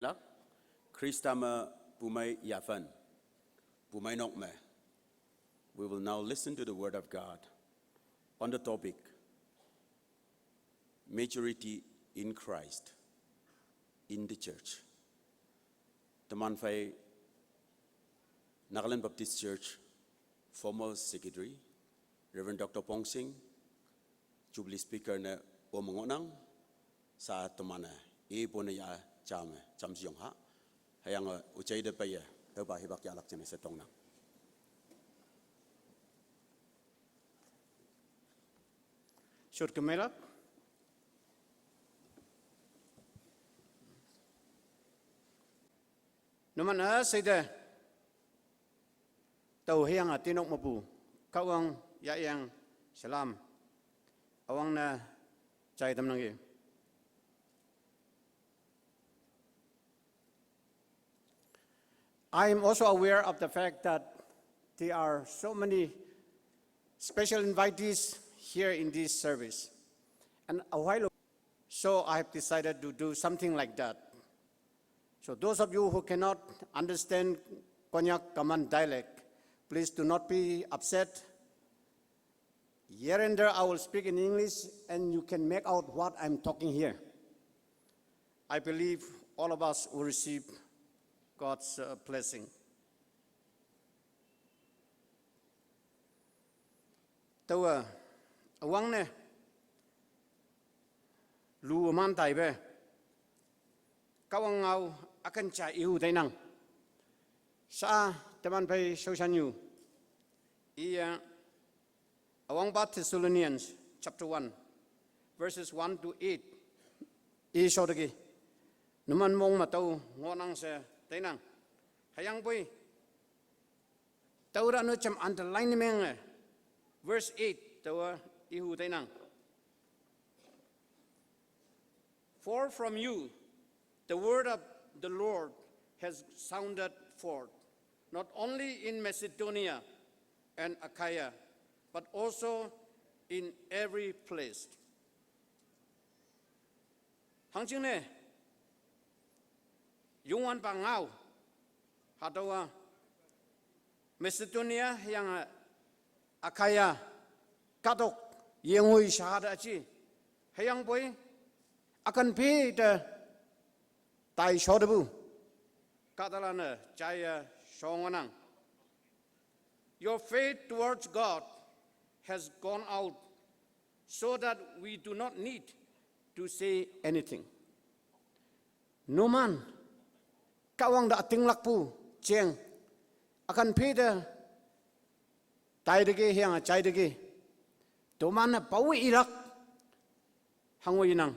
Lắc, Khrista Bumei Yaphün, Bumeinok me. We will now listen to the Word of God on the topic, Maturity in Christ in the Church. Teman Fai Nagaland Baptist Church, former Secretary, Reverend Dr. Pongsing, Jubilee Speaker na Bumeinok sa temana puna ya cham siong ha hayang uchay de paya ba hibak yalak jene setong na Short kamera Naman sayda tau hayang tinok mapu kawang yang salam awang na chay tam nang I am also aware of the fact that there are so many special invitees here in this service. And a while ago, so I have decided to do something like that. So those of you who cannot understand Konyak common dialect, please do not be upset. Here and there I will speak in English and you can make out what I'm talking here. I believe all of us will receive God's blessing. Tawa awang ne lu man tai be kawang ngau akan cha iu dai nang sa teman pai social new awang Thessalonians chapter 1 verses 1 to 8 so dagi numan mong matau ngonang se Tainang, hayang boy. Taura no cham underline meng verse 8 tawa ihu tainang. For from you the word of the Lord has sounded forth, not only in Macedonia and Achaia, but also in every place. Hangjing ne Yungan pangau hatawa Macedonia yang Achaia katok yengui syahada aci hayang boy akan pi de tai shodabu katalana jaya shonganang. Your faith towards God has gone out so that we do not need to say anything. No man kawang da ating lakpu cheng akan pida tai dege hiang chai dege to man pau irak hangoi nang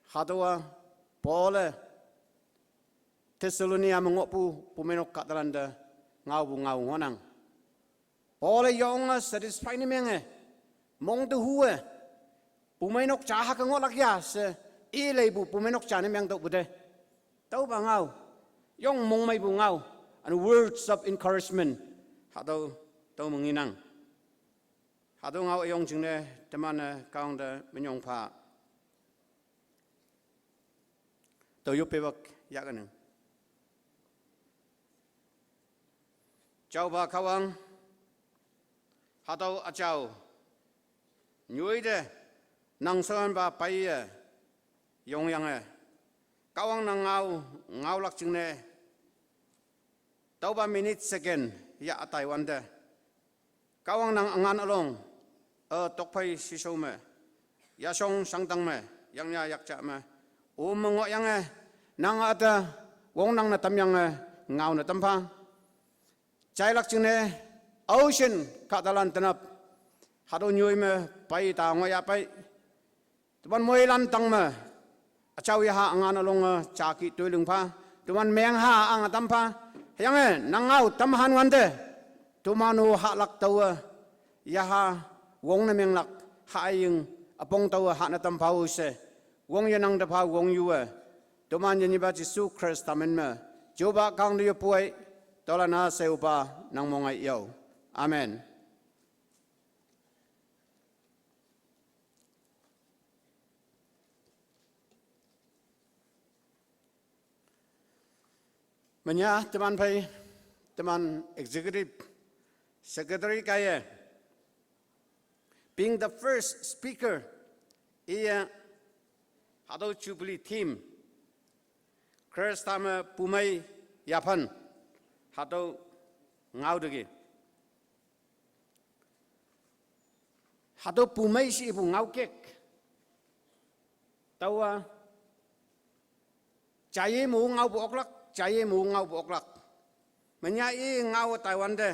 hadawa pole Thessalonia mengopu Bumeinok katalanda ngau bu ngau ngonang pole yong satisfy ni menge mong tu hue Bumeinok cha ha ka ngolak ya se ilei bu Bumeinok cha ni meng to bude tau bangau yong mong mai bungau and words of encouragement hado tau menginang hado ngau yong jingne teman kaung de menyong pha tau yu pewak yakaneng chau ba kawang hado achau nyui de nang son ba pai yong yang kawang nang ngau lak jingne tau ba minute second ya Taiwan de kawang nang angan along tok pai si so me ya song sang tang me yang ya yak cha me mong yang nang ata wong nang na tam yang ngau na tam pha chai lak jingne ocean katalan tanap hado nyui me pai ta ngo ya pai tuan moi lan tang me achau ya angan along chaki toilung pha tuman meng ha ang tam pha yang nangau tam han wande tumanu ha lak tawa ya ha wong na meng lak ha yung apong tawa ha na tam pha se wong yanang da pha wong yu tuman yin ba Jesu Khrista men me joba kang de puai tola na se upa nang mongai yo amen. Menya teman pai, teman executive secretary kaya, being the first speaker, ia atau Jubilee team, Khrista Bumei Yaphün, atau ngau degi. Atau Bumei si ibu ngau kek, tahu Jaya mu ngau bu oklak, jaya mu ngau bu oklak. Menyai ngau Taiwan de.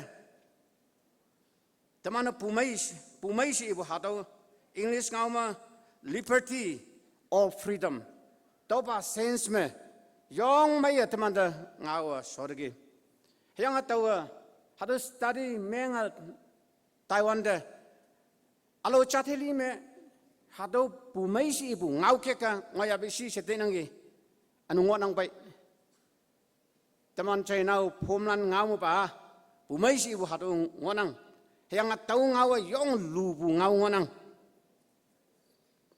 Teman Bumei si ibu hatau English ngau ma liberty or freedom. Tahu pa sense me. Yang mai teman de ngau sorgi. Yang tahu hatau study mengal Taiwan de. Alo chateli me hatau Bumei si ibu ngau keka ngaya bisi setenangi. Anu ngot nang pai, teman saya nau pumlan ngau pa, Bumei si ibu hatu ngot nang, yang tahu ngau yang lubu ngau ngot nang,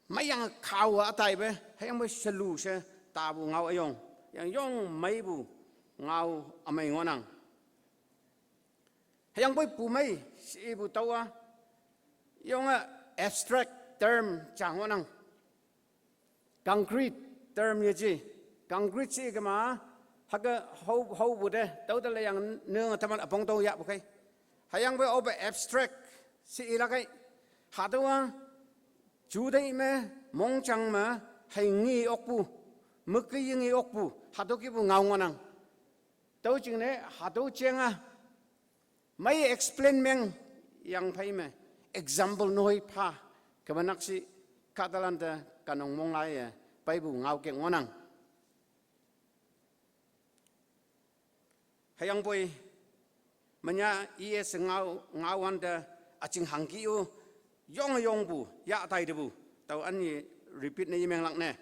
mai yang kau atai be, yang mai selu se tabu ngau yang mai bu ngau amai ngot nang, yang pai Bumei si ibu tahu yang abstract term cang ngot nang, concrete term ye ji. Concrete sih kemana? Haga hau bude, tahu tak yang neng teman abang tahu ya bukai. Hayang be obe abstract si ilakai. Hadawa judai me mongchang me haingi okpu, mukiyingi okpu. Hadu kibu ngau ngonang. Tahu cingne hadu cenga. Mai explain meng yang pai me example noi pa. Kebenak si katalanta kanong monglai ya. Pai bu ngau ke ngonang. Hayang boy, menya iye sengau ngawan da acing hangkiu, yong bu, ya tai debu, tahu ani repeat ni imeng lak ne.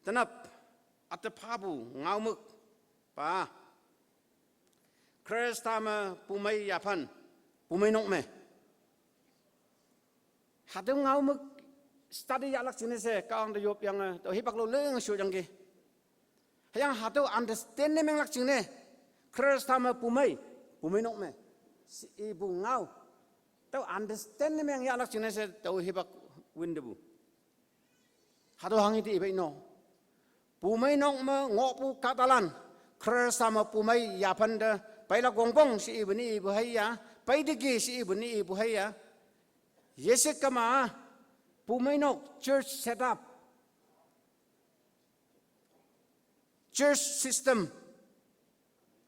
Tenap, ate pabu ngau muk, pa. Khrista Bumei Yaphün, Bumeinok me. Hadu ngau muk study ya lak sini se, kaang de yop yang tahu hipak lo leng syu yang ke. Yang hatu understand ni menglak cingne, Khrista Bumeinok me, si ibu ngau, tahu understand ni meng yalak cingne se tahu hibak windebu. Hatu hangi ti ibai no, Bumeinok me ngopu katalan, Khrista Bumei Yaphün de, baila gongbong si ibu ni ibu haya, baidigi si ibu ni ibu haya, yesek kama Bumeinok church setup. Church system,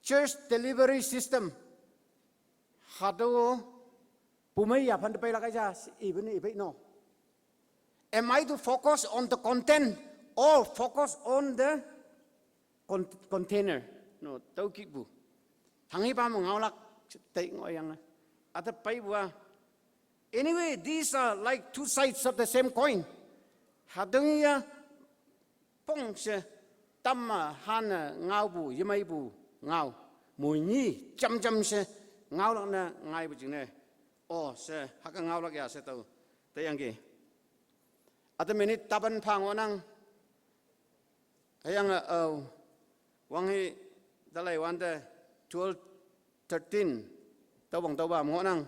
church delivery system. Hado Bumei Yaphün depai lakai ja even ibai no. Am I to focus on the content or focus on the container? No, tau kibu. Hangi pa mo ngawlak tay ngoyang. Ata pai bua. Anyway, these are like two sides of the same coin. Hadong ya Pongsing. Tamma hana ngau bu yamai bu ngau muni jam se ngau lak na ngai bu jing ne oh se haka ngau lak ya se tau tayang ge ata minit taban phang onang ayang wangi dalai wanda 12 13 tawang tawa mo nang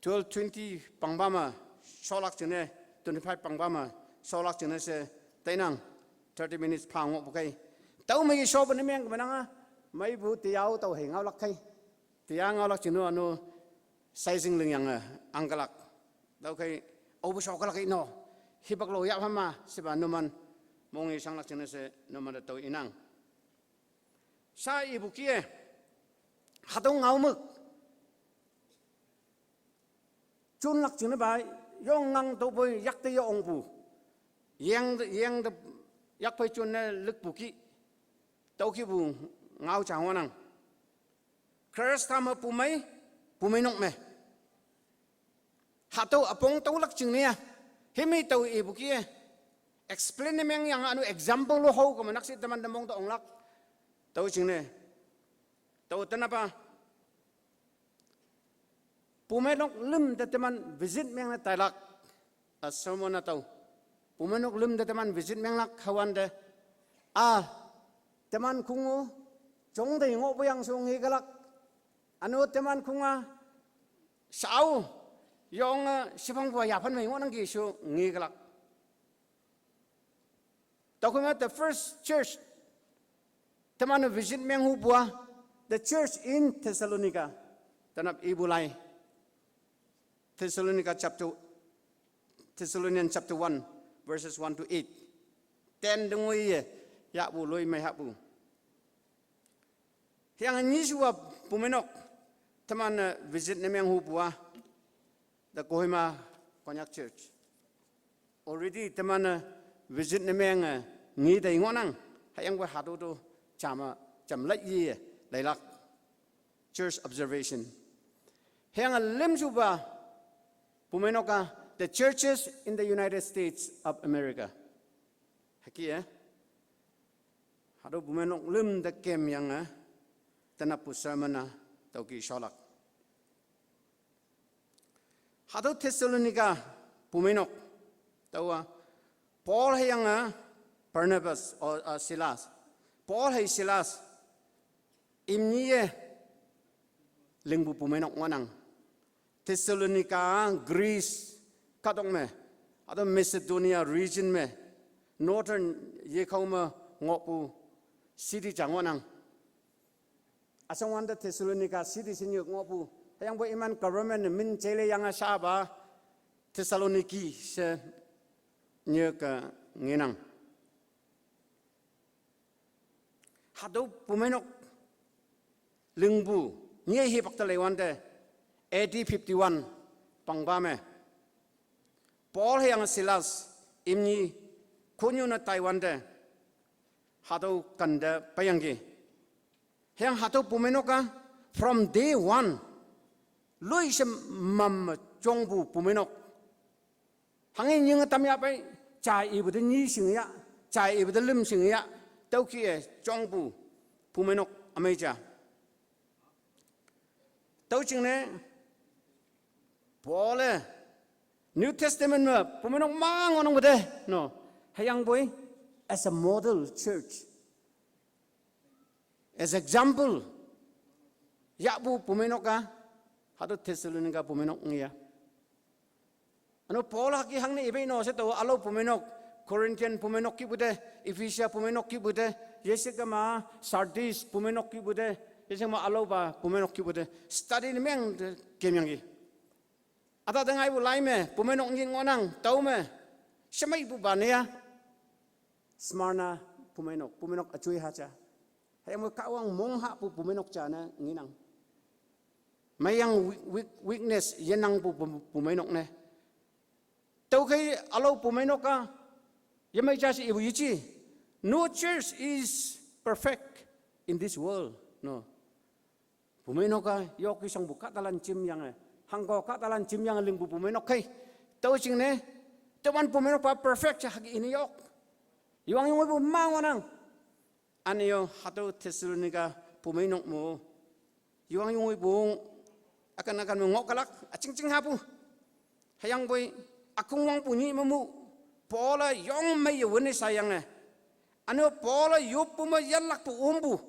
12 20 pangbama solak jing ne 25 pangbama solak jing ne se tainang 30 minutes phang ngok bukai. Tahu mai shop ni meng menanga mai bu tiau tahu hengau lak kai. Tiang ngau lak cinu anu sizing ling yang angkalak. Tahu kai obu shop lak no. Hibak lo ya hama siba numan mongi sang lak cinu se numan tahu inang. Sa ibu kie hadong ngau muk. Chun lak cinu bai yong ngang tahu boy yak te yong bu. Yang de yak pai chun na lek buki tau ki bu ngau chang wanang Khrista Bumeinok me hatau apong tau lak ching nia himi tau e buki explain meng yang anu example lo ho ko manak si teman demong to onglak tau ching ne tau tanapa Bumeinok lum de teman visit meng na talak asamona tau Bumeinok lum de teman visit menglak kawan de teman kungu jong dei ngo yang so ngi galak anu teman kunga sao yong sipang bua Yaphün mai ngo nang gi so ngi galak Document the first church teman visit meng hu bua the church in Thessalonica tanap ibulai Thessalonians chapter 1 verses 1 to 8 10 dengui ya bu loi mai habu yang ni suwa Bumeinok teman visit nemeng hu bua the Kohima Konyak church already teman visit nemeng ngi dei ngonang hayang wa hadu do cham lai yi lai lak church observation yang lim suba Bumeinok the churches in the United States of America haki hadu Bumeinok lim the kem yang tanapu sermona tauki sholak hadu Thessalonica Bumeinok tawa Paul hayang Barnabas or Silas Paul hay Silas imnie lingbu Bumeinok ngonang Thessalonica Greece kadong me ado Macedonia region me northern yekhauma ngopu city jangonang asang wanda Thessalonica city sinyo ngopu hayang bo iman government min chele yang asaba Thessaloniki se nyeka nginang hado Bumeinok lingbu nye hi bakta lewande AD 51 pangbame Paul hayang Silas imni kunyo na Taiwan de hado kanda payangi hayang hado Bumeinok from day one loi sem mam chongbu Bumeinok hangin yung tamya pai chai ibu de ni sing ya chai ibu de lim sing ya tauki chongbu Bumeinok ameja tau ching ne Paul New Testament me Bumeinok mang onong bede no hayang boy as a model church as example ya bu Bumeinok hadu Thessalonica Bumeinok ngia ano Paul haki hangne ibe no se to alo Bumeinok Corinthian Bumeinok ki bude Ephesia Bumeinok ki bude yesika ma Sardis Bumeinok ki bude yesika ma alo ba Bumeinok ki bude study ni meng kemyangi ata dengai bu lai me Bumeinok ngin ngonang tau me semai bu bania Smyrna Bumeinok achui hacha hayang mo kawang mongha bu Bumeinok chana nginang mayang weakness yenang bu Bumeinok ne tau kai alo Bumeinok yamai jasi ibu yichi no church is perfect in this world no Bumeinok yok isang buka talan chim yang hanggo ka talan chim yang lingbu Bumeinok kai tau ching ne teman Bumeinok pa perfect cha hagi ini yok yuang yung bu mangonang aniyo hatu Thessalonica Bumeinok mo yuang yung bu akan mengokalak acing hapu hayang boy akung wang punyi mamu Paula yong may yawani sayang ano Paula yupuma yalak pu umbu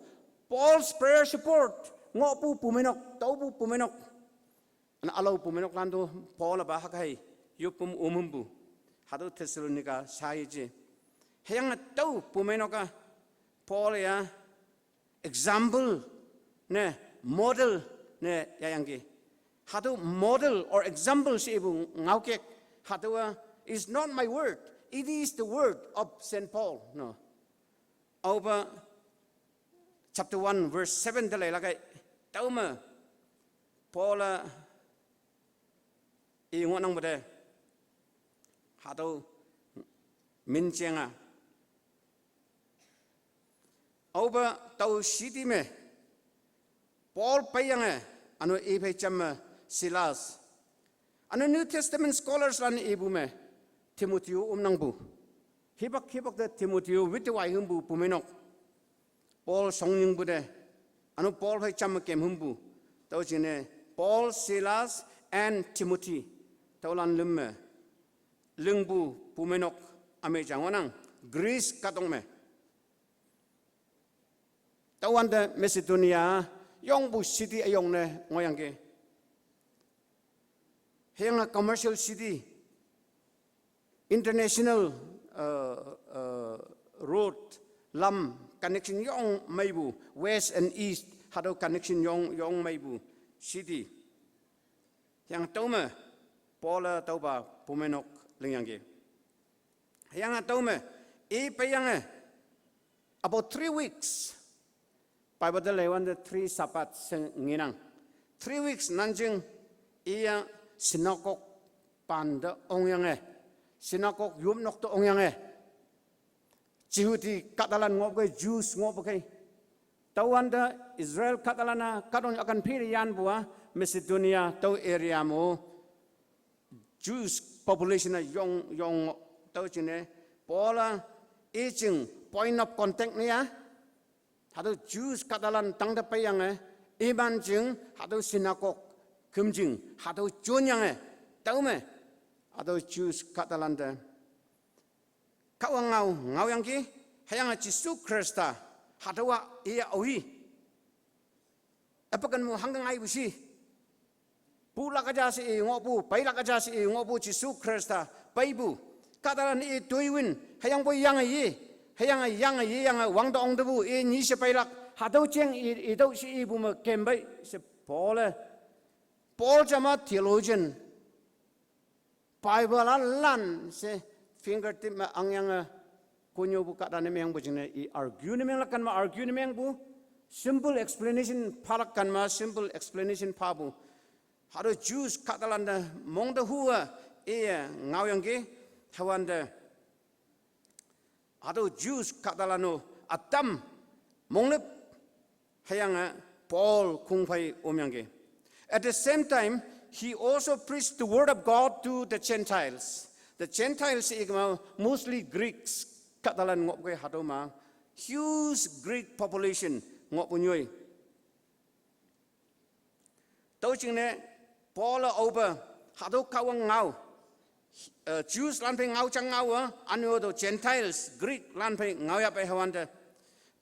Paul's prayer support ngopu Bumeinok tau bu Bumeinok an alaw Bumeinok lando Paula ba hakai yupum umumbu hadu Thessalonica saiji hayang tau Bumeinok Paul ya example ne model ne yayangi hadu model or example si ibu ngaukek hadu is not my word it is the word of Saint Paul no over chapter 1 verse 7 dalai lagai tauma Paul i ngonang bade hadu mincenga over tau city me Paul payang anu ibe cham Silas anu New Testament scholars lan ibu me Timothy umnangbu hibak de Timothy witwai humbu Bumeinok Paul songning bude anu Paul hai cham kem humbu tau jine Paul Silas and Timothy taulan lumme lingbu Bumeinok ame jangonang Greece katong me Tawan the Macedonia yong bu city ayong ne ngoyang ke. Hang a commercial city, international road, lam connection yong maibu, west and east hado connection yong maibu city. Yang tome Paula tauba Bumeinok lingyang ke. Yang tome payang about 3 weeks. Bible lewan the 3 sabat nginang. 3 weeks nanjing iya sinakok panda ongyang sinakok yum nok to ongyang Jihuti Katalan ngop Jews ngop ke. Tawanda Israel Katalana kadon akan pirian bua Macedonia tau area mo Jews population yong tau chine pola ijing point of contact niya hado Jews Katalan tangda payang iman jing hado sinakok kumjing hado jonyang taume hado Jews Katalan de kawang ngau yang ki hayang Jisu Khrista hado wa iya ohi apakan mo hanggang ay busi pula kaja si ngopu paila kaja si ngopu Jisu Khrista paibu Katalan tuiwin hayang boy yang hayang yang wang dong debu ni se pailak hado cheng do si ibu ma kembai se Paul jama theologian Bible lan se fingertip ma angyang kunyo bu kadane meng bu jine argue ne meng lakan ma argue ne meng bu simple explanation palak kan ma simple explanation pa bu hado Jews Katalan da mong da huwa ngau yang ke hawanda hado Jews Katalano atam monglep hayang Paul kungpai omyang ke. At the same time, he also preached the word of God to the Gentiles. The Gentiles mostly Greeks. Katalan ngop ke hadoma huge Greek population ngop punyoy. Tau jingne Paul over hado kawang ngau. Jews lan pe ngau chang ngau anu do Gentiles Greek lan pe ngau ya pe hawanda.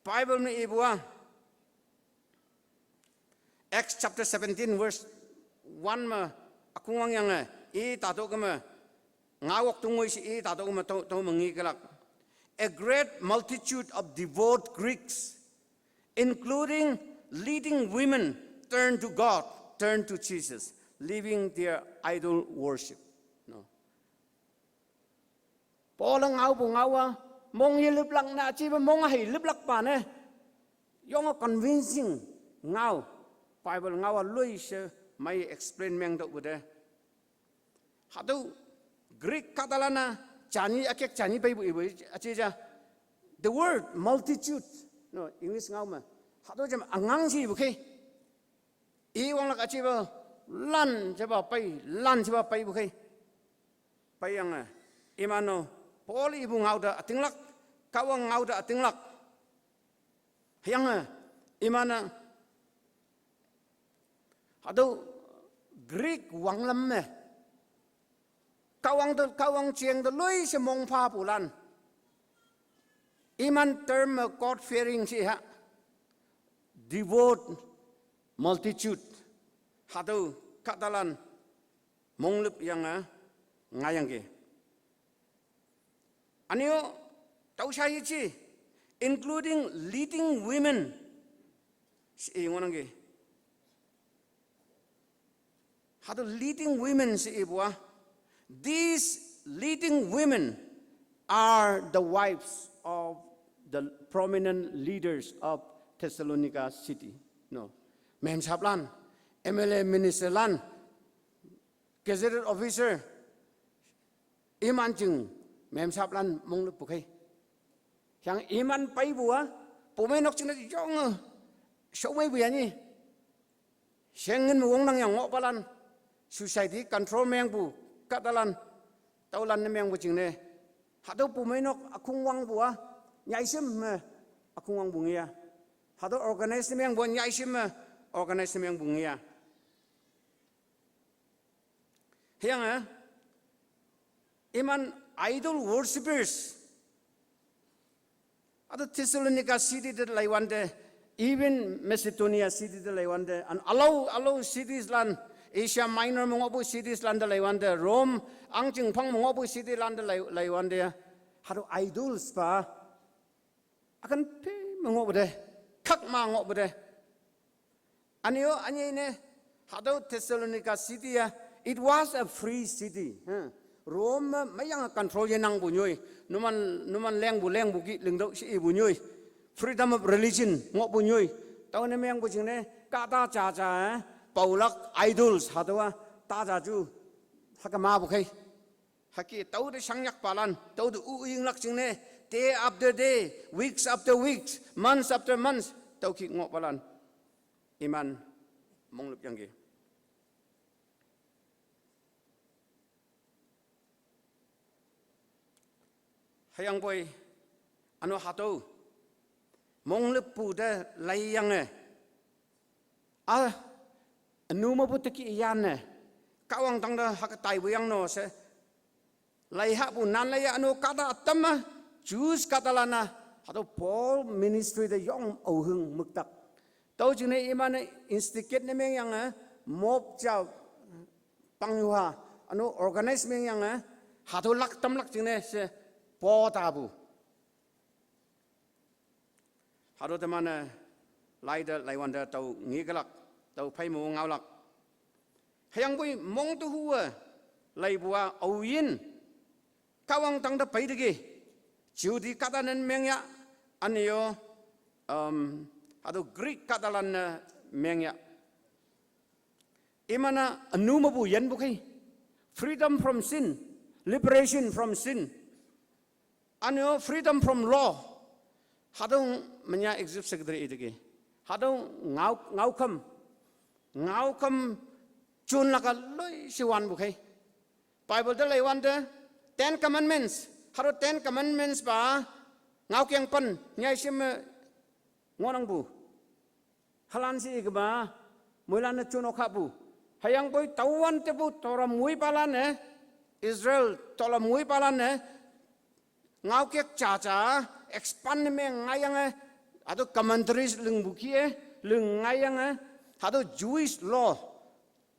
Bible ni ibua Acts chapter 17 verse 1 ma akung yang tato kama ngawak tungoy si tato kama to mangi kalak. A great multitude of devout Greeks, including leading women, turned to God, turned to Jesus, leaving their idol worship. No. Polang ngau bu ngawa mong hilip lang na chiba mong hilip lak pa ne. Yung convincing ngau Bible ngawa lui se may explain meng dok bude. Hadu Greek Katalana Chani akek Chani pa ibu aja. The word multitude no English ngau ma. Hadu jam angang si ibu ke. Iwang lak aja lan coba pai ibu ke. Payang imano poli ibu ngau da atinglak kawang ngau da atinglak. Hayang imana hado Greek wanglam me kawang chieng the lui se mong pa pulan iman term God fearing si ha devout multitude hado Katalan monglip yang ngayang ke anio tau sai chi including leading women si ngonang ke hado leading women si ibwa. These leading women are the wives of the prominent leaders of Thessalonica city. No, mem saplan, MLA minister lan, gazetted officer, iman jeng mem saplan mong lepukai. Yang iman pai bua, Bumeinok jeng na jong, shomai buyani, shengen muong nang yang ngopalan. Society control meng bu Katalan taulan meng bu jingne hado Bumeinok akung wang bua nyaisim akung wang bungia hado organize meng bu nyaisim organize meng bungia hiang iman idol worshippers hado Thessalonica city de laiwande even Macedonia city the lewande and allow cities land Asia Minor mengobu cities land the lewande Rome angjing pang mengobu city land the lewande hado idols pa akan pe mengobu de kak ma ngobu de anyo ne hado Thessalonica city ya it was a free city Rome mayang control yenang bunyoi numan leng bu gi lingdo si bunyoi freedom of religion ngok bunyoi tau ne mayang bu jingne ka ta cha paulak idols hadawa ta ja ju hakama bu kai haki tau de sangyak palan tau de uing lak jingne day after day weeks after weeks months after months tau ki ngok palan iman monglup yang ge hayang boy ano hato mong lepu de layang anu ma putaki iyan kawang tang da hakatai buyang no se lay ha bu nan lay anu kada atama Jews katalana hato Paul ministry de yong ohung muktak tau jine iman instigate ne meng yang mob cha pangyuha anu organize meng yang hato lak tam lak jine se po tabu hado temana laida laiwanda tau ngigalak tau phai mo ngawlak hayang bui mong tu huwa laibua awin kawang tang da pai dege judi katanen mengya anyo hado Greek katalan mengya imana anuma bu yen bukai freedom from sin liberation from sin anyo freedom from law hadong menya executive secretary idege hadong ngau kam chun laka loi siwan bukai Bible de laiwan de 10 commandments hado 10 commandments ba ngau kyang pan nyai sim ngonang bu halan si igba mulan chun okhabu hayang boy tawan te bu tora mui palan Israel tola mui palan ngau kek cha expand me ngayang ado commentaries lung bukie lung ngayang ado Jewish law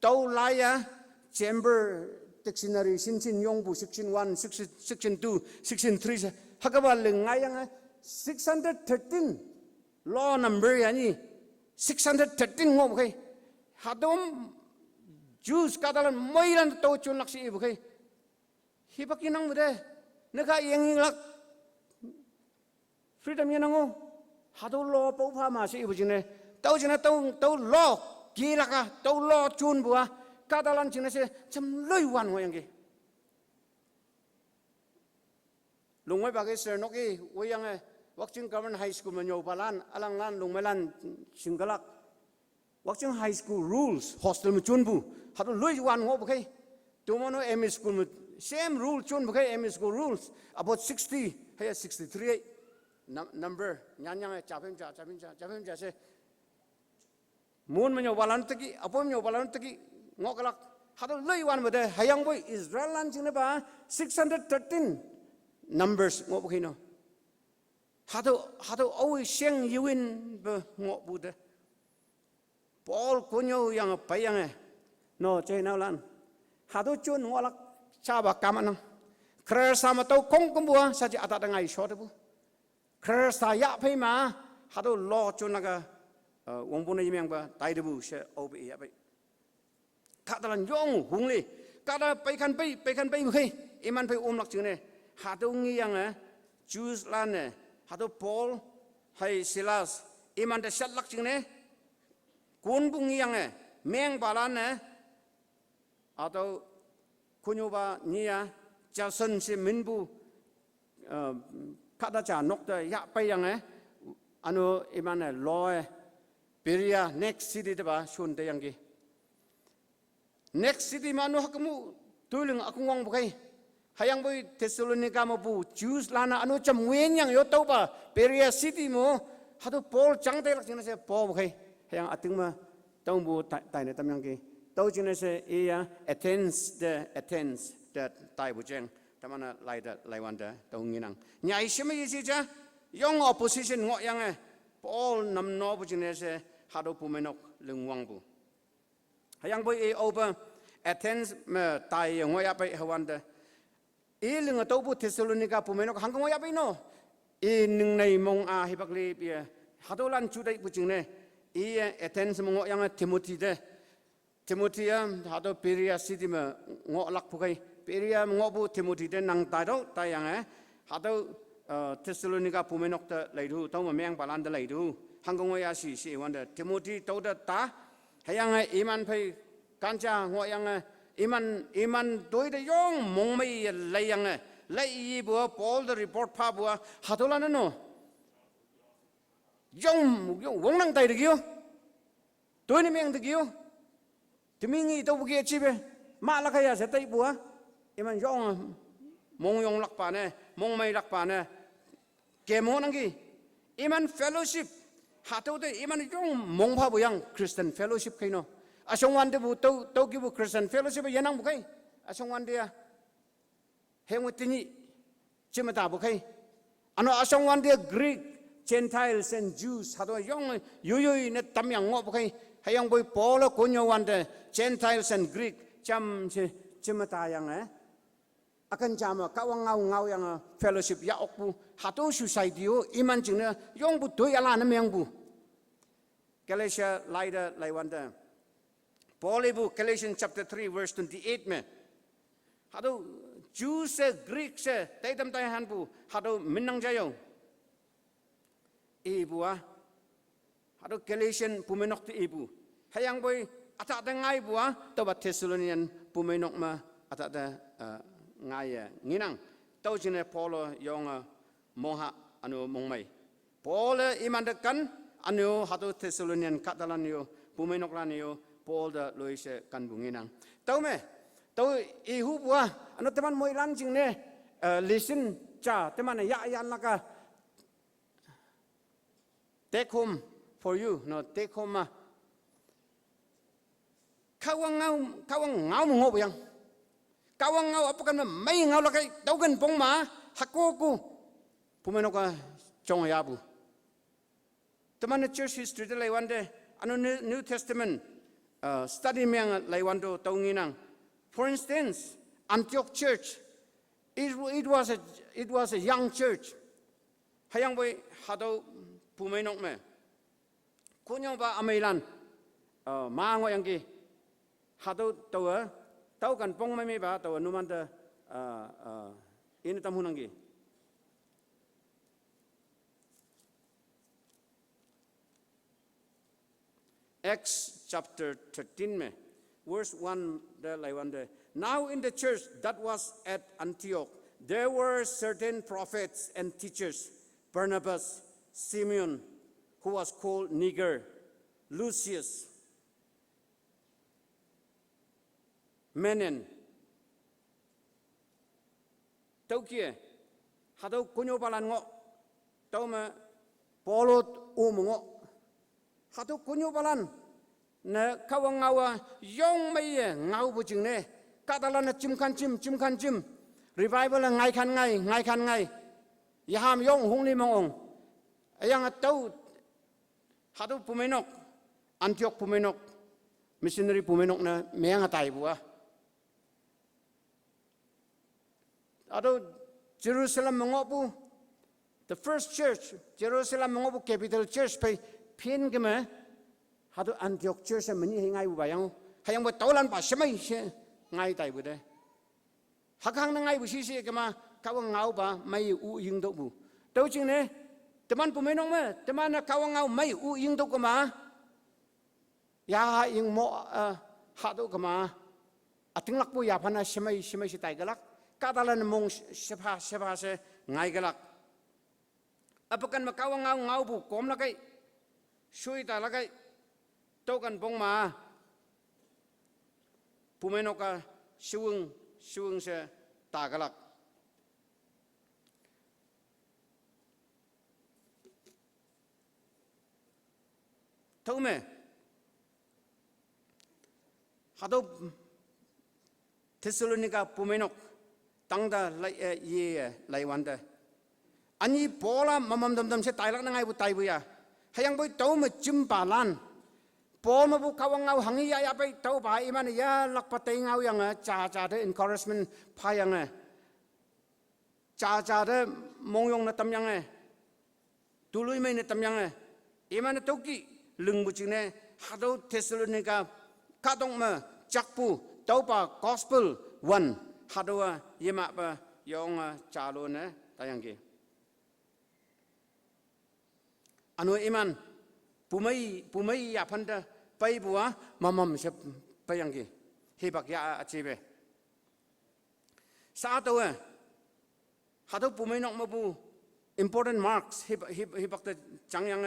tau laya chamber dictionary sin yongbu section 1 section 2 section 3 hakaba lung ngayang 613 law number yani 613 ngom kai hadom Jews katalan moilan tau chun laksi ibu kai hibakinang mude naka yengilak freedom yanango hado law pau pha ma si bujine tau jina tau law kilaka tau law chun bua kadalan jina se cham loi wan ngo yangi lungwai ba ge ser noki wayang wakching government high school manyo balan alangan lungmelan singgalak wakching high school rules hostel mu chun bu hado loi wan ngo bukai tumono MA school same rule chun bukai MA school rules about 60 hay 63 number nyanyang chapim cha se mun menyo balan teki apom nyo balan teki ngokalak hado loi wan mode hayang boy Israel lan jine ba 613 numbers ngo bukai no hado always sheng yuin be ngo bude Paul kunyo yang payang no che nau lan hado chun ngolak chaba kamanang Khrista ma tau kong kumbua saji ata dangai shot bu Khrista Yaphün ma hado law chun naga wongbuna yimang ba tai debu she obi ya bai katalan yong hungli kada paikan pai mukhe iman pai omlak chune hado ngi yang Jews lan hado Paul hai Silas iman de shatlak chune kun bung yang meng balan atau kunyoba nia Jason si minbu kada cha nok de ya pai yang anu iman law Beria next city de ba shun de yang gi next city manu hakmu tuling akungwang bukai hayang boy Thessalonica mo bu Jews lana anu cham wen yang yo tau ba Beria city mo hado Paul chang de lak jina se Paul bukai hayang ating ma tau bu tai ne tam yang gi tau jina se ia Athens de tai bu jeng tamana laida laiwanda tau nginang nyai shima yisi ja yong opposition ngo yang Paul nam no bu jine se hado Bumeinok lengwang bu hayang boy e over Athens me tai ngoya pai hawanda e lenga to bu Thessalonica Bumeinok hang ngoya pai no e ning nei mong a hibakli pia hado lan chu dai bu jingne e Athens mong yang Timothy de Timothy hado Peria city me ngo lak pu kai Peria ngo bu Timothy de nang tai do tai yang hado Thessalonica Bumeinok ta lai du to ma meng palan da lai du hang ngoya si wanda Timothy to da ta hayang iman pai kancha ngo yang iman doi de yong mong mai lai yang lai bu Paul the report pa bu hadolan no yong wong nang tai de gyo doi ni meng de gyo timingi to bu ge chibe ma la kaya se tai bu iman yong mong yong lak pa ne mong mai lak pa ne ke mo nang gi iman fellowship hado de iman yong mong pa bu yang Christian fellowship kai no asong wan de bu to gi bu Christian fellowship yanang bu kai asong wan de hengutini chimata bu kai ano asong wan de Greek Gentiles and Jews hado yong yoy ne tamyang ngo bu kai hayang boy Paul konyo wan de Gentiles and Greek cham chimata yang akan jama kawang ngau yang fellowship ya okbu hado society iman jingna yong bu doi ala na meng bu Galatia laida laiwanda Paul ibu Galatians chapter 3 verse 28 me hado Jews se Greek se taidam tai han bu hado minang jayo ibu hado Galatian Bumeinok ti ibu hayang boy ata da ngai bu to ba Thessalonian Bumeinok ma ata da ngai nginang tau jine Paul yong moha anu mongmai Paul iman de kan anu hado Thessalonian katalan yo Bumeinok lan yo Paul da loise kan bunginang tau me tau ihu bua anu teman moi lan jing ne listen cha teman ya laka take home for you no take home kawang ngau ngo bu yang kawang ngau apa kan mai ngau lakai tau kan pong ma hakoku Bumeinok chong ya bu teman church history de lai wande anu New Testament study meng laiwando taunginang. For instance, Antioch Church, it was a young church. Hayang boy hado Bumeinok me. Kunyo ba amailan maango yangki hado tawa tau kan pong me ba tawa numanda ini tamunangi. Acts chapter 13 me, verse 1 there I wonder. Now in the church that was at Antioch, there were certain prophets and teachers, Barnabas, Simeon, who was called Niger, Lucius, Menen, Taukie, hado kunyo balan ngo, tauma polot umungo, hado kunyo balan, na kawang ngawa yong may ngau bu jing ne katala na chim kan chim revival la ngai kan ngai yaham yong hung ni mong ayang tau hadu Bumeinok Antioch Bumeinok missionary Bumeinok na meang tai bua ado Jerusalem mongopu the first church Jerusalem mongopu capital church pe pin kema hado Antioch church mani hingai bayang hayang bo taulan pa semai ngai tai bu de hakang na ngai bu si kema kawang ngau ba mai u ying do bu tau ching ne teman Bumeinok me teman na kawang ngau mai u ying do kema ya ying mo hado kema ating lak bu ya phana semai si tai galak kadalan mong sepa se ngai galak apakan makawang ngau bu kom la kai sui ta la kai tau kan pong ma Bumeinok ka siwung se tagalak tau me hado Thessalonica Bumeinok tangda lai wanda ani pola mamam dam se tailak na ngai bu tai bu ya hayang boy tau ma chim palan Paul ma bu kawang ngau hangi ya pai tau ba iman ya lak patay ngau yang cha de encouragement pa yang cha de mong yong na tam yang tului mai na tam yang iman tau ki lung bu ching ne hado Thessalonica kadong ma chakpu tau pa gospel one hado yema pa yong cha lo na tayang ki anu iman Bumei Yaphün da pai bua mamam se payang ki hebak ya achibe sa to hado Bumeinok ma bu important marks hebak da changyang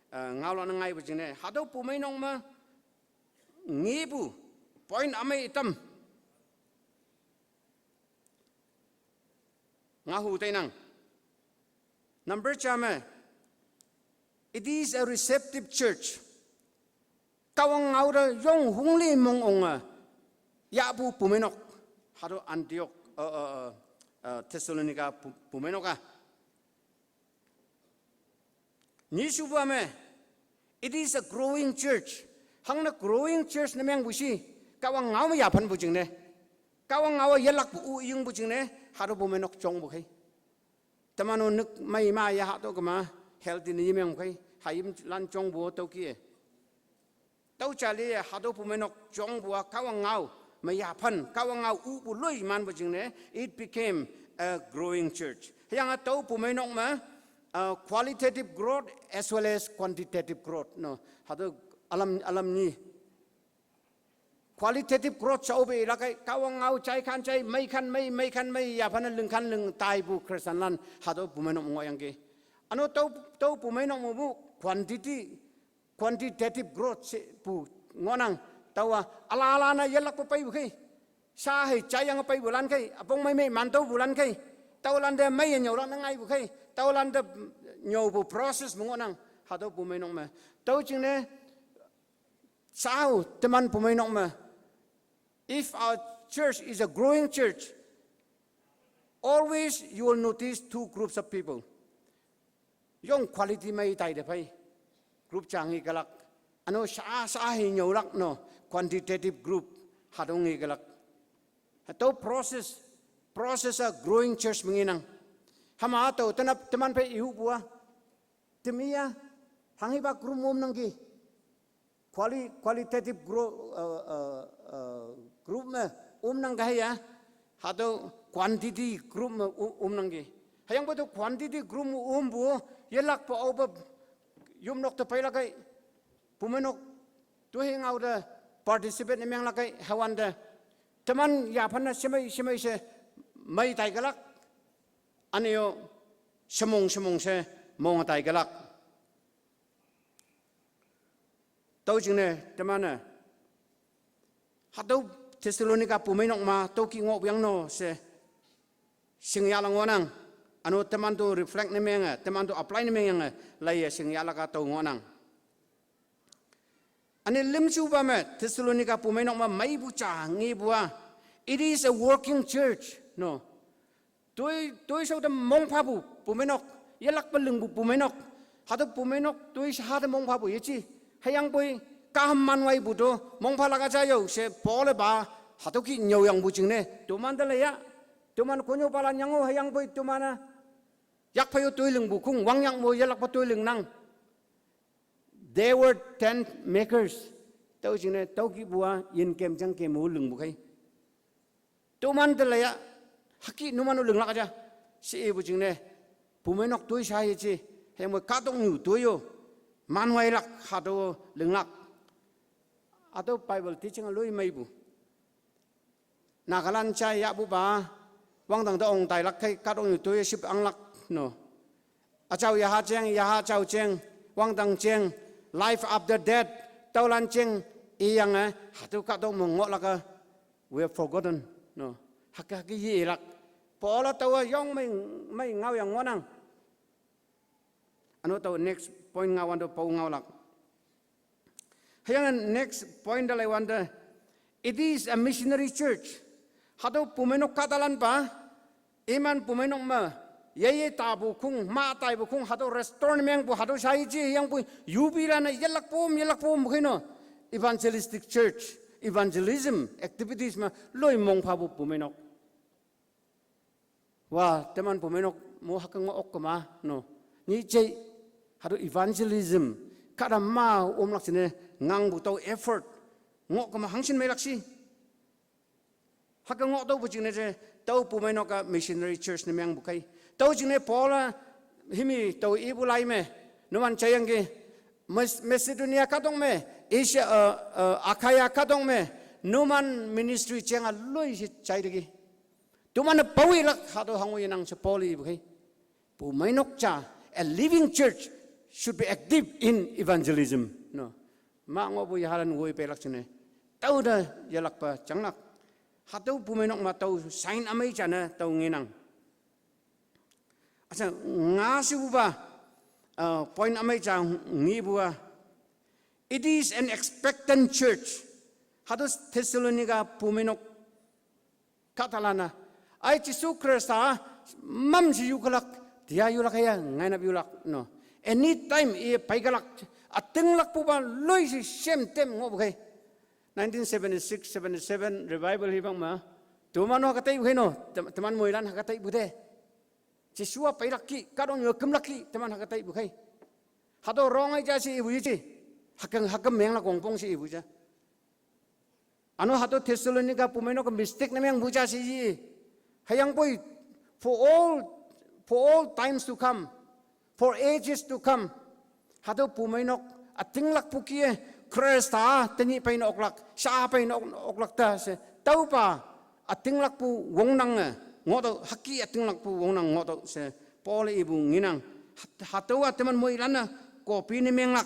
ngau lo na ngai bu jine hado Bumeinok ma ngi bu point amai itam ngahu tainang number chama it is a receptive church kawang ngau da yong hungli mong onga ya bu Bumeinok hado Antioch Thessalonica Bumeinok ni suba me it is a growing church hang na growing church na meng busi kawang ngau ma Yaphün bu jing ne kawang ngau yelak bu yung bu jing ne hado Bumeinok chong bu khai tamano nuk mai ma ya ha to kama healthy ni meng khai haim lan chong bu to ki tau chali hado Bumeinok chong bu kawang ngau ma Yaphün kawang ngau u bu loi man bu jing ne it became a growing church yang tau Bumeinok ma qualitative growth as well as quantitative growth no hado alam ni qualitative growth chau be la kai kawang ngau chai khan chai mai khan mai Yaphün lung khan lung tai bu Khrista lan hado Bumeinok ngo yang ki ano tau Bumeinok mo bu quantitative growth se pu ngonang tawa ala na yelak pa pai bu kai sa hai chai yang pai bulan kai apong mai man tau bulan kai tau lan de mai nyau la ngai bu kai tau lan de nyau bu process mo ngonang hado Bumeinok ma tau ching ne sao teman Bumeinok ma if our church is a growing church always you will notice two groups of people yong quality mai tai de pai group changi galak ano sa hi nyolak no quantitative group hadongi galak hato process a growing church menginang hama to tanap teman pe ihu bua temia hangi ba group mom nangki qualitative group me nang gaya hato quantity group me nangki hayang ba to quantity group bu yelak po oba yum nok to pai la kai Bumeinok to hang out participate ni meng la kai hawan da teman Yaphün na semai se mai tai galak aneo semong se mong tai galak tau jing ne teman na hado Thessalonica Bumeinok ma to ki ngok yang no se sing ya lang wanang ano teman tu reflect ni menga teman tu apply ni menga lai sing ya la ka to ngonang ane lim chu ba me Thessalonica Bumeinok ma mai bu cha ngi bua it is a working church no tôi sau đó mong pha bu Bumeinok yelak belung bu Bumeinok hado Bumeinok tôi sa da mong pha bu yechi hayang boy ka man wai bu do mong pha la ka cha yo se pole ba hado ki nyau yang bu jing ne to man da la ya to man ko nyo pala nyango hayang boy to mana yak phayo tôi lung bu khung wang yang mo yelak pa tôi lung nang they were tent makers tau jing ne tau ki bua yin kem jang ke mo lung bu khai to man da la ya haki numan lung la ka ja si e bu jing ne Bumeinok tôi sai chi hay mo ka dong yu tôi yo man wai lak hado lung lak ato Bible teaching loi mai bu Nagaland chai ya bu ba wang dang da ong tai lak kai ka dong yu tôi sip ang lak no a chau ya ha chau cheng wang dang cheng life after death tau lan cheng i yang hado ka dong mo ngok lak we have forgotten no hakka ki yi lak pola tawa yong mai ngau yang ngonang ano taw next point ngawan do pau ngau lak hayang next point dalai wanda it is a missionary church hado Bumeinok katalan pa iman Bumeinok ma ye ta bu khung ma tai bu khung hado restaurant meng bu hado sai ji yang bu Jubilee na yelak pom khino evangelistic church evangelism activities ma loi mong pha bu Bumeinok wa teman Bumeinok mo hakang ok ma no ni je hado evangelism kada ma lak sine ngang bu to effort ngok ma hangsin me lak si hakang ngok to bu jine je to Bumeinok ka missionary church ne meng bu kai to jine pola himi to ibu lai me numan chayang ge Macedonia kadong me Asia Akhaya kadong me numan ministry chenga loi si chai de tuman pawi lak hado hangoi nang se poli bu kai Bumeinok cha a living church should be active in evangelism no ma ngobu yahalan ngoi pelak chine tau da yalak pa changlak hado Bumeinok ma tau sign amai chana tau nginang asa ngasi buba point amai chang ngi bua it is an expectant church hado Thessalonica Bumeinok katalana ai chisu Khrista mam si yukalak dia yulak ya ngai na yulak no anytime e paigalak ating lak puba loi si sem tem ngob kai 1976 77 revival hibang ma tumano katai buheno teman moilan hakatai bude Jesua pailaki kadong yokem laki teman hakatai bukai hado rongai jasi ibu ji hakam meng la kongpong si ibu ja anu hado Thessalonica Bumeinok mistake na meng buja si hayang boy for all times to come for ages to come hado Bumeinok ating lak pukie Khrista tani pain oklak sa pain oklak ta se tau pa ating lak pu wong nang ngoto haki ating lak pu wong nang ngoto se pole ibu nginang hado teman moi lana kopi ni menglak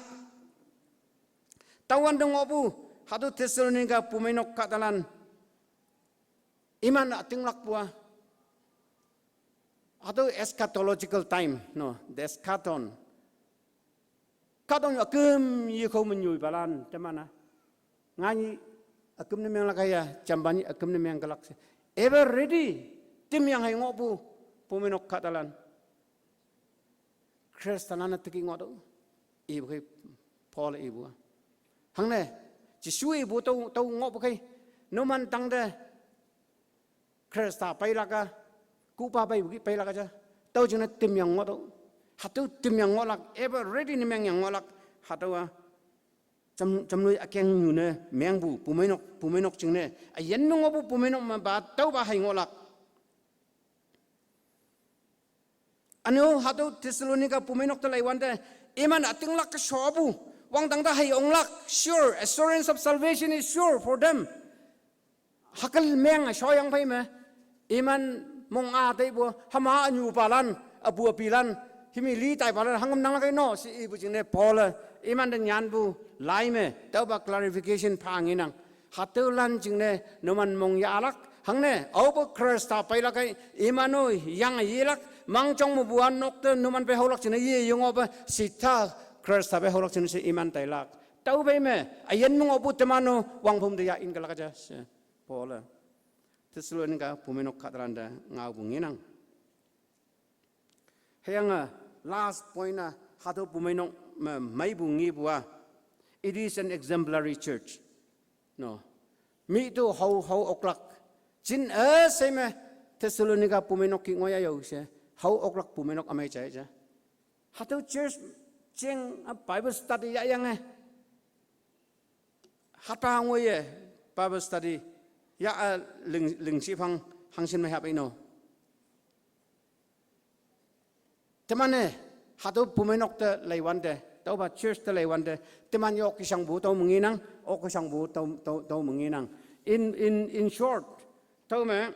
tawan dong obu hado Thessalonica Bumeinok katalan iman ating lak puah hado eschatological time no the eschaton kadong akum yiko menyui balan temana ngani akum ne meng lakaya jambani akum ne meng galak ever ready tim yang hai ngobu Bumeinok katalan Khrista nana tiki ngodo ibu kai pole ibu hangne jisu ibu to ngobu kai noman tangde Khrista pailaka kupa bai buki pailaka ja tau jina tim yang ngodo hatu tim yang ngolak ever ready ni meng yang ngolak hatawa chamnui akeng nyune mengbu Bumeinok jingne ayen ngobu Bumeinok ma ba tau ba hai ngolak anu hatu Thessalonica Bumeinok to laiwande iman ating lak sobu wang dangda hai onglak sure assurance of salvation is sure for them hakal meng soyang pai me iman mong dai bo hama anyu palan abu pilan himi li tai palan hangam nang kai no si ibu jingne pola iman den yan bu lai me tau ba clarification phanginang hatulan jingne noman mong yalak hangne obo Khrista paila kai imano yang yelak mangchong mu buan nok te noman pe holak jinne ye yongo ba sitha Khrista pe holak jinne si iman tailak tau be me ayen mong obu temano wangphum de ya in galaka ja pola Thessalonica Bumeinok katranda ngau bunginang hayanga last point na hado Bumeinok mai bungi bua it is an exemplary church no mi to how oklak jin same Thessalonica Bumeinok ki ngoya yo se how oklak Bumeinok amai chai ja hado church cheng Bible study ya yang hata ngoye Bible study ya ling chi phang hangsin mai hap ino temane hado Bumeinok te laiwande tau ba church te laiwande teman yok kisang bu tau menginang ok kisang bu tau menginang in short tau me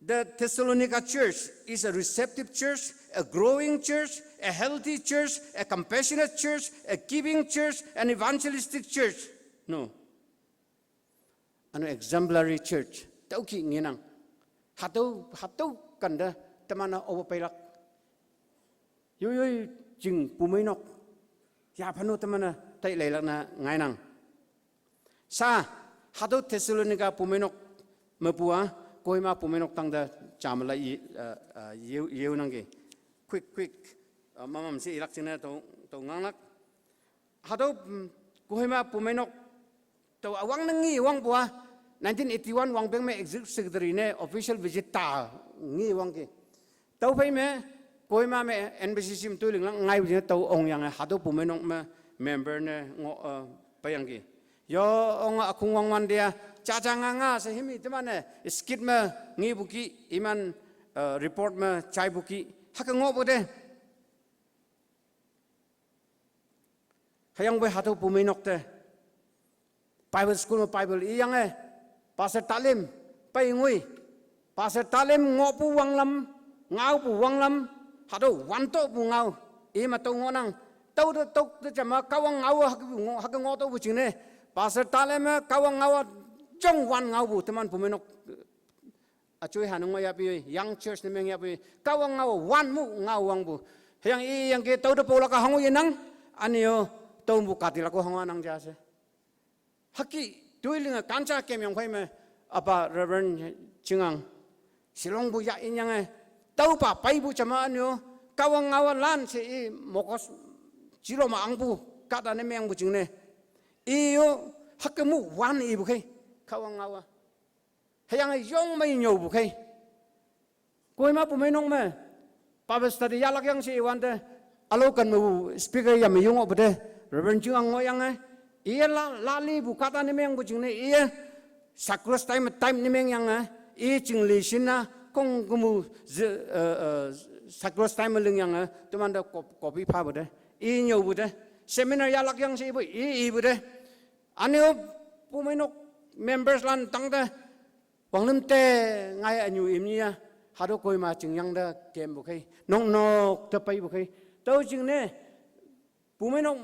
the Thessalonica church is a receptive church a growing church a healthy church a compassionate church a giving church an evangelistic church no an exemplary church tau ki nginang hatu kanda temana obo pailak yoi jing Bumeinok Yaphün temana tai lailak na ngainang sa hatu Thessalonica Bumeinok mapua Kohima Bumeinok tangda จามละเยวนั่งกี่ quick มั่มสิรักจริงนะตัวงังลักหาตัวKohima Bumeinokตัววังนั่งงี้วังปัว1981วังเป็นแม่ executive secretaryเนี่ย official visit ตางี้วังกี่ตัวไปแม่Kohimaแม่ NBC ซิมตัวหนึ่งไงวันนี้ตัวองยังไงหาตัวBumeinokแม่ memberเนี่ยไปยังกี่ยอองคุงวังวันเดียจ้างาสหิมิที่มันเนี่ยสกิดแม่งี้บุกี้อีมันreport แม่ใจบุกี้ฮักงอบุเดยังไปหาตัวBumeinokเตBible school มา Bible อียังไงภาษาตัลิมไปงุยภาษาตัลิมงอปูวังลำเงาปูวังลำหาตัววันโตปูเงาอีมาตัวงอนังตัวจะมาเขาวังเงาฮักงอตัวบุจิเนี่ยภาษาตัลิมเขาวังเงาจ้องวันเงาบุที่มันBumeinokช่วยหาหนุ่มยาปียังเชิร์ชนี่แม่งยาปีเขาวังเงาวันมุเงาวังบุยังเกตัวตัวปูละก็ห้องยันนังอันนี้ตัวบุกติละก็ห้องนังจ้าเสฮักกี้ด้วยเรื่องการจ้าเกมยังไงมั้ยReverend จิงังสิลงบุญยังยังไงตัวป่าไปบุจมาอันนี้เขาวังเงาล้านเสียมกจิโรมาอังบุกัดอันนี้แมงบุจิงเนี่ยฮักมุวันอีบุเคเขาวังเงายังย่องไม่หนูบุเคKohima Bumeinokมั้ยBible studyยาลักยังสิวันเดอโลกันมูสปีกเกอร์ยังไม่ยุ่งออกไปเดReverend จิงังยังไงลาลีบุกัดอันนี้แมงบุจิงเนี่ยsakrus time ni meng yang ching li shin na kong gumu sakrus time ling yang tuman da copy pha bu de nyu bu de seminar ya lak yang si bu bu de ani Bumeinok members lan tang da wanglim te ngai anyu im ni ya ha do Kohima ching yang da kem bu khai nong nok ta pai bu khai to ching ne Bumeinok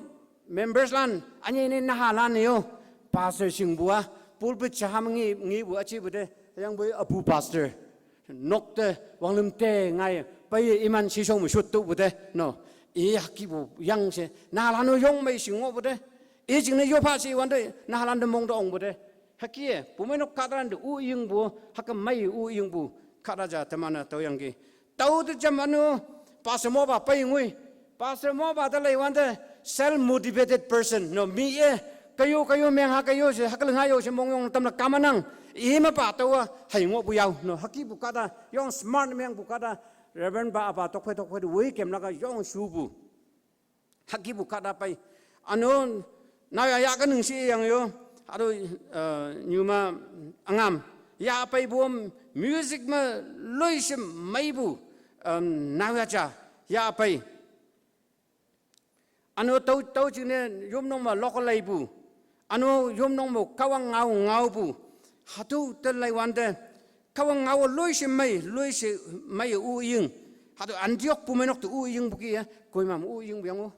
members lan ani ne na ha lan ne yo pastor sing bua pulpit caham ngi bu achi bu de yang bu abu pastor nok te wanglim te ngai pai iman si song mu shut tu bu de no hakki bu yang se na la no yong mai sing bu de jing ne yo pha si wan de na lan de mong do ong bu de hakki Bumeinok ka dan de u ying bu hak mai u ying bu ka da ja tamana to yang gi tau de jamanu pastor mo ba pai ngui pastor mo ba da lai wan de self motivated person no mi kayo meng ha kayo se hakal ngayo se mong yong tam na kamanang ima pa to hai ngo bu yaw no haki bu kada yong smart meng bu kada Reverend ba tok phai wi kem la ka yong su bu haki bu kada pai anon na ya ka ning si yang yo ado nyuma angam ya pai bu music ma loisim mai bu na ya cha ya pai ano to chine yom no ma lokal lai bu ano yom nong mo kawang ngau bu hatu tel lai wan de kawang ngau loi se mai u ying hatu Antioch Bumeinok tu u ying bu ki Kohima u ying biang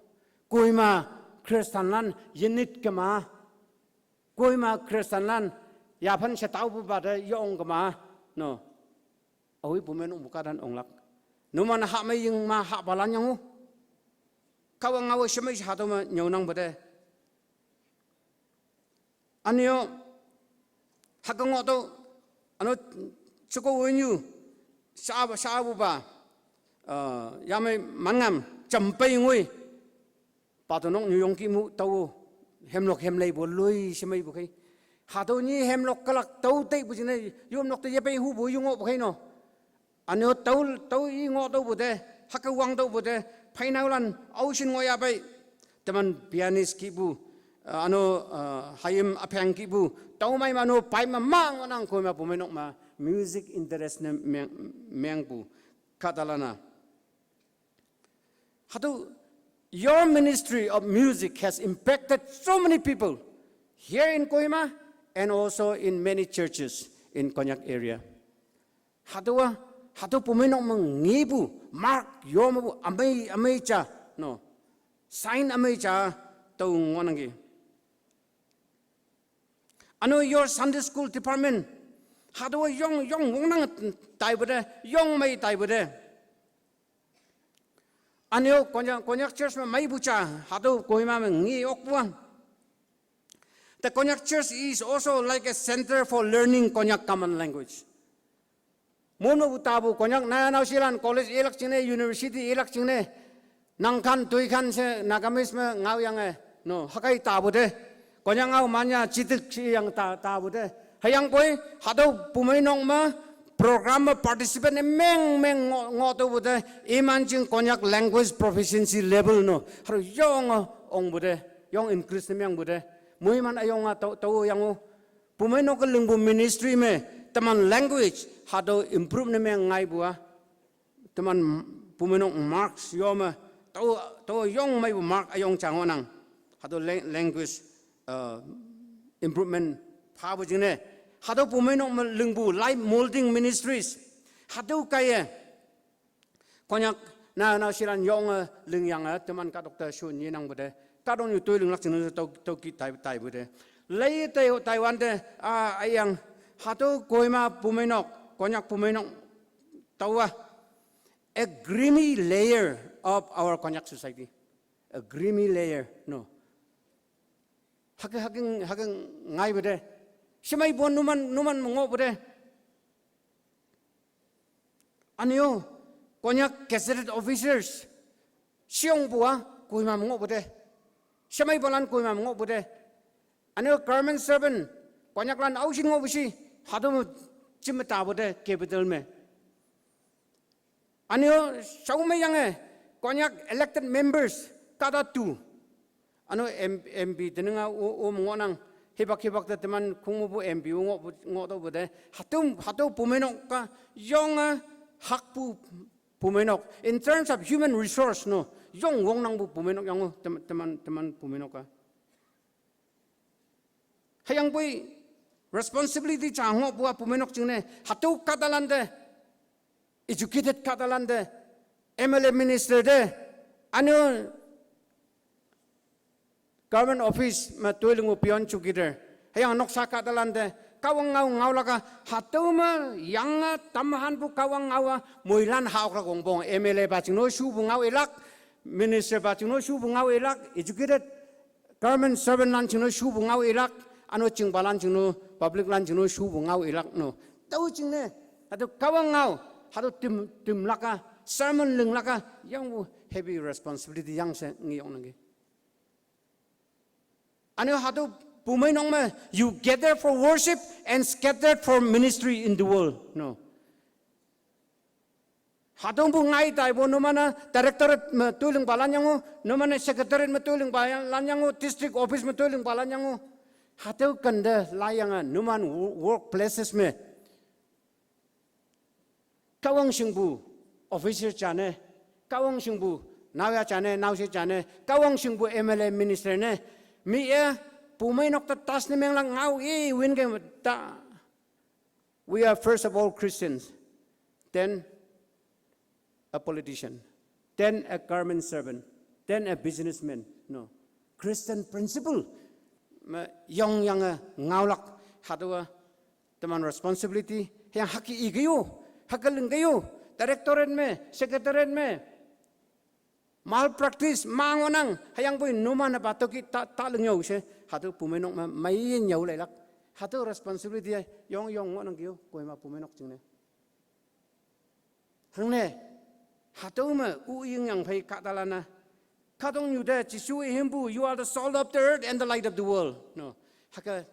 Kohima Khrista lan yenit kama Kohima Khrista lan Yaphün se tau bu ba de yong kama no oi Bumeinok bu ka dan ong lak no man ha mai ying ma ha balan yang kawang ngau se mai hatu ma nyau nang bu de Anio hakang oto ano chuko wenyu sabu ba yame mangam champai ngui patonong nyong ki mu tau hemlok hemlei bo loi semai bu khai ha to ni hemlok kalak tau te bu jine yom nok te ye pe hu bu yung bu khai no anio tau i ngo to bu de hakawang to bu de phainaulan aushin ngo ya pai teman pianist ki bu ano hayim apeng ki bu tau mai mano pai ma mang nang Kohima Bumeinok ma music interest ne meng bu katalana hatu your ministry of music has impacted so many people here in Kohima and also in many churches in Konyak area hatu Bumeinok mang ngi bu mark yom bu amai cha no sign amai cha tau ngonangi ano your Sunday school department hado yong nang tai bu de yong mai tai bu de ano Konyak church ma mai bu cha hado Kohima ma ngi ok buan the Konyak church is also like a center for learning Konyak common language Mono utabu konyak na silan college elak cine university elak cine nangkan tuikan se nagamis me ngau yang no hakai tabu de konyak ngau manya citik yang tabu de hayang boy hado Bumeinok ma program participant meng ngoto bude imancing konyak language proficiency level no haru yong ong bude yong increase memang bude muiman ayong tau yang Bumeinok ke lingbu ministry me teman language hado improve memang ngai bua teman Bumeinok marks yoma tau yong mai mark ayong changonang hado language improvement pabu jine hado Bumeinok lingbu life molding ministries hado kaya konyak na silan yong lingyang teman ka dokter shun yinang bude kadong yu toy linglak jine tau ki tai bude lay Taiwan de ayang hado Kohima Bumeinok konyak Bumeinok tawa a grimy layer of our Konyak society, a grimy layer no haking ngai bude simai bon numan mengo bude anio Konyak gazetted officers siong bua Kohima mengo bude simai bolan Kohima mengo bude anio government servant Konyak lan ausing ngo busi hado cimeta bude capital me anio saumai yang Konyak elected members kada tu ano MP tenenga mengonang hebak te teman kumubu MP ngo to bude hatu Bumeinok ka yong hakpu Bumeinok in terms of human resource no yong wong nang bu Bumeinok yang teman Bumeinok ka hayang boy responsibility chango bua Bumeinok jingne hatu katalande educated katalande MLA minister de ano government office ma tuilingu pion chukiter hayang noksa katalande kawang ngau laka hatuma yang tamahan bu kawang ngau muilan hauk la gongbong MLA ba chingno shu bu ngau elak minister ba chingno shu bu ngau elak educated government servant lan chingno shu bu ngau elak ano chingbalan chingno public lan chingno shu bu ngau elak no tau chingne hatu kawang ngau hatu tim laka sermon leng laka yang heavy responsibility yang se ngiyong nangi ano hatu Bumeinok ma you gather for worship and scattered for ministry in the world no hatu bu ngai tai bo no mana directorate ma tuling balan yang no mana secretariat ma tuling balan yang district office ma tuling balan yang hatu kanda layang no man workplaces me kawang singbu officer chane kawang singbu nawya chane nawse chane kawang singbu MLA minister ne mi Bumeinok ta tas ne meng lang ngau win game ta we are first of all Christians then a politician then a government servant then a businessman no Christian principle yang ngau lak hadwa teman responsibility yang haki igayo hakaleng kayo directorate me secretariat me malpractice mangonang hayang boy numan na batoki ta lengyo se hatu Bumeinok ma mai nyau lai lak hatu responsibility yong ngonang kyo Kohima Bumeinok jingne hangne hatu ma uying yang phai katalana kadong yuda jisu himbu you are the salt of the earth and the light of the world no haka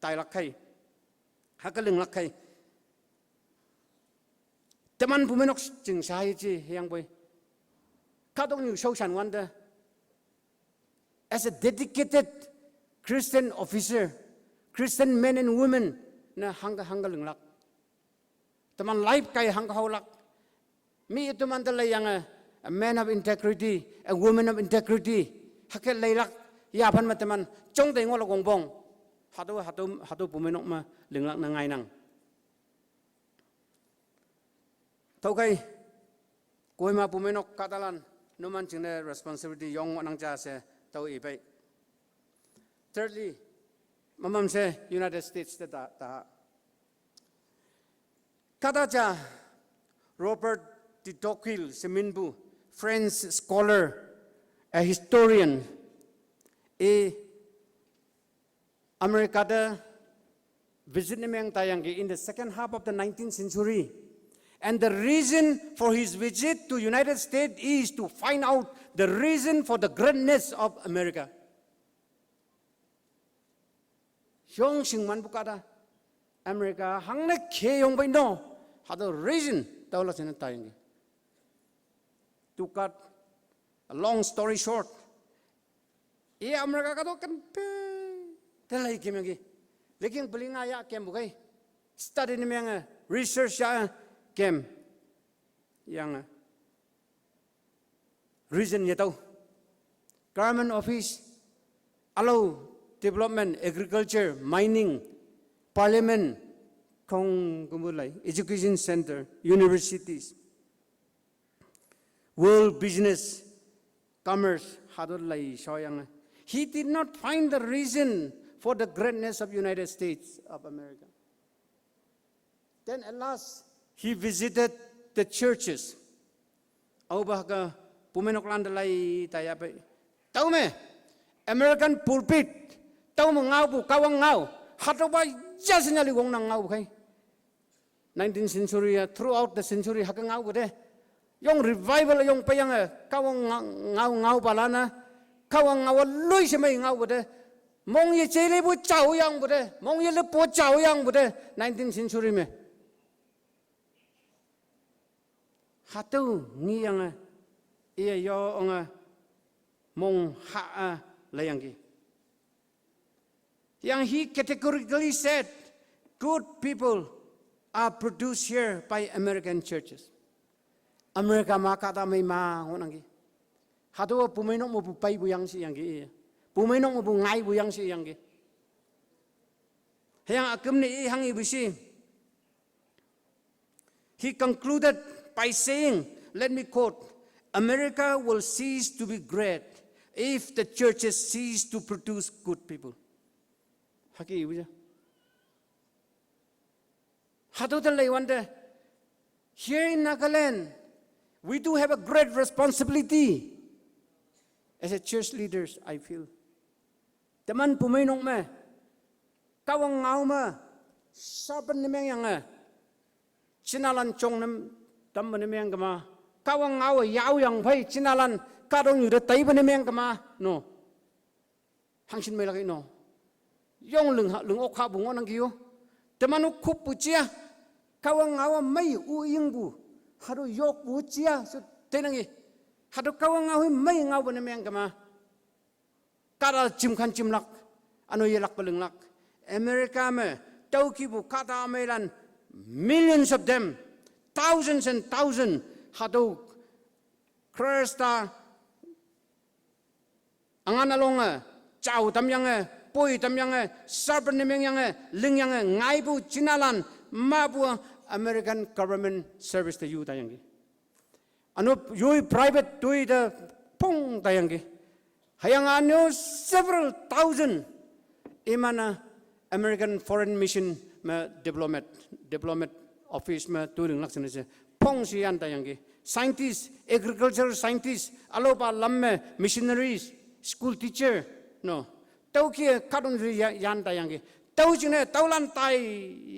tai lak khai haka leng lak khai teman Bumeinok jing sai ji yang boy kadong yu shoshan wanda as a dedicated Christian officer Christian men and women na hangga lenglak teman life kai hangga haulak mi itu man dalay yang a man of integrity a woman of integrity hakel laylak Yaphün ma teman chong dei ngol gongbong hatu Bumeinok ma lenglak na ngai nang Taukai Kohima Bumeinok katalan numan jingne responsibility yong nang ja se tau ibai thirdly mamam se United States ta kataja Robert de Tocqueville seminbu French scholar a historian America da visit nimeng tayang in the second half of the 19th century And the reason for his visit to United States is to find out the reason for the greatness of America. Yong sing man bukada America hang na ke yong bai no had the reason tawla sin tayang. To cut a long story short, America ka to kan pe talai kemagi. Lekin belinga ya kem bukai. Study ni menga research ya kem yang reason ya tahu. Government office allow development, agriculture, mining, parliament, education center, universities, world business, commerce. He did not find the reason for the greatness of United States of America. Then at last, he visited the churches. Bumeinok landalay tayo pa. Tahu me, American pulpit. Tahu mengau bu kawang ngau. Hato ba just nyali wong nang ngau kay. 19th century throughout the century hakang ngau bude. Yung revival yung payang kawang ngau balana. Kawang ngau loy siya may ngau bude. Mong ye chele bu chao yang bude. Mong ye le po chao yang bude. 19th century me. Hato ngiyang iya yo nga mong ha layang ki. Yang he categorically said, good people are produced here by American churches. America makata may mahunang ki. Hato Bumeinok mo bupay buyang si yang ki. Bumeinok mo bungay buyang si yang ki. Hayang akum ni ihang ibisi. He concluded by saying, let me quote, America will cease to be great if the churches cease to produce good people. Haki ibu. Hatu talay wanda. Here in Nagaland, we do have a great responsibility as a church leaders, I feel. Teman Bumeinok me, kawang ngau ma, saban ni meng yang chinalan chong nam tam ni meng kama, kawang ngau yao yang pai chinalan kadong yu de tai ni meng kama, no. Hangsin me lagi no. Yung lung okha bungo nang kiyo. Temanu kup pucia. Kawang ngawa may uing bu. Hado yok pucia. So tenangi. Hado kawang ngawa may ngawa na miyang kama. Kara jimkan jimlak. Ano yelak balunglak. America me. Tau kibu kata amelan. Millions of them. Thousands and thousands. Hado Khrista. Anganalonga. Chao tamyang Poi tam yang sarpan nemeng yang ling yang ngai bu chinalan ma bu American government service the you tayang ki. Ano yoi private doi the pong tayang ki. Hayang ano several thousand imana American foreign mission ma diplomat office ma turing laksana se Pongsing tayang ki. Scientists, agricultural scientists, alopa lamme missionaries, school teacher, no. Tau kia kadung yan tayang ki. Tau jine tau lan tai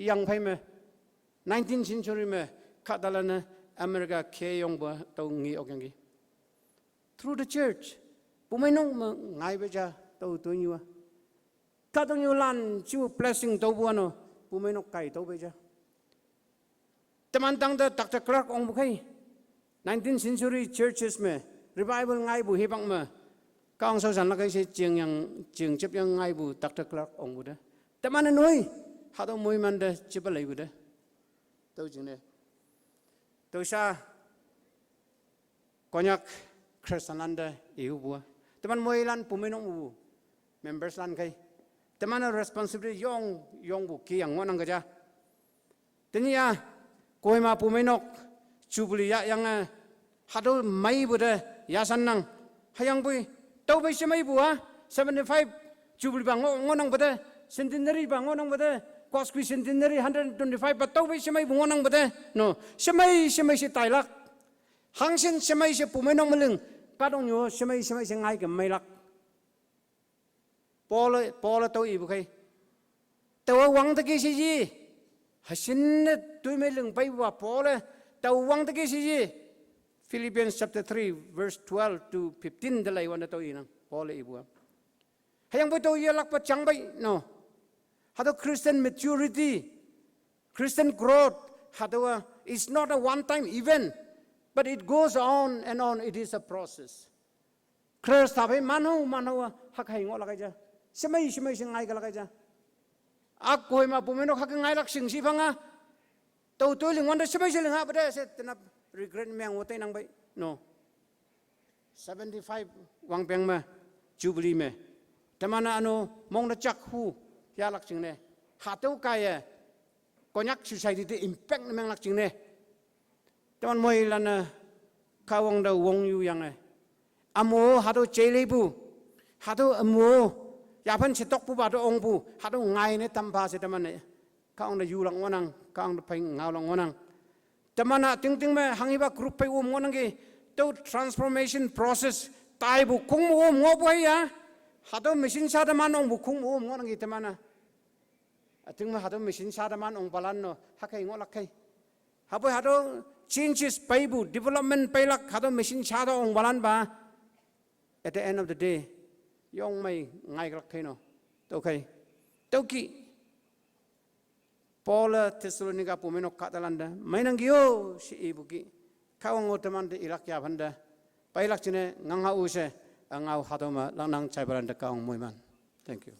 yang pai me. 19th century me kadalana America ke yong ba tau ngi ok yang ki. Through the church, Bumeinok ngai beja tau tu niwa. Kadung yu lan chu blessing tau buano Bumeinok kai tau beja. Teman tang da Dr. Clark ong bukai. 19th century churches me revival ngai bu hebang me. Kang so san la kai se jing chep yang ngai bu Dr. Clark ong bu de. Teman noi hado moi man de chep lai bu de. Tau jing ne. Tau sa Konyak Khrista landa iu bu. Teman moi lan Bumeinok bu. Members lan kai. Teman responsibility yong bu ki yang ngonang gaja. Tenia Kohima Bumeinok Jubilee yang hado mai bu de yasan nang hayang bui tau bai semai buah 75 Jubilee bang ngonang bade centenary bang ngonang bade Cosby centenary 125 but tau bai semai ngonang bade no semai se tailak hangsen semai se Bumeinok meleng kadong yo semai se ngai ke mai lak pole tau ibu kai tau wang ta ki si ji hasin tu meleng bai wa pole tawang tagi si Philippians chapter 3 verse 12 to 15 dalay wan to inang Paul ibu. Hayang po to yalak pa chang bay no. Hado Christian maturity, Christian growth, hado it's not a one-time event, but it goes on and on. It is a process. Khrista pe manu hak hay ngol lakay ja. Semai singai ka lakay ja. Ak Kohima Bumeinok hak ngai lak sing si phanga. Tau tu ling wan da semai siling ha pada se tenap regret meng wotai nang bay. No. 75 wang peng ma Jubilee me. Tamana anu mong na chak hu ya lak sing ne. Hatau kaya Konyak society the impact na meng lak sing ne. Taman moy lan kawang da wong yu yang amo hado chelebu hado amo Yaphün setok pu ba do ong pu hado ngai ne tampa se taman ne kaong da yu lang wanang kaong da pai ngau lang wanang tamana ting me hangiba group pai wanang ge to transformation process tai bu kung mo ngo pu ya hado machine sa da man ong bu kung mo wanang ge tamana ating ma hado machine sa da man ong balan no hakai ngolak kai haboy hado changes pai bu development pai lak hado machine sa da ong balan ba at the end of the day yong mai ngai lak kai no to kai to ki Paul Thessalonica Bumeinok katalanda mainang gyo si ibu ki kawang otaman de ilak ya banda pai lak chine nganga use angau hado ma langnang chai balanda kaong moiman. Thank you.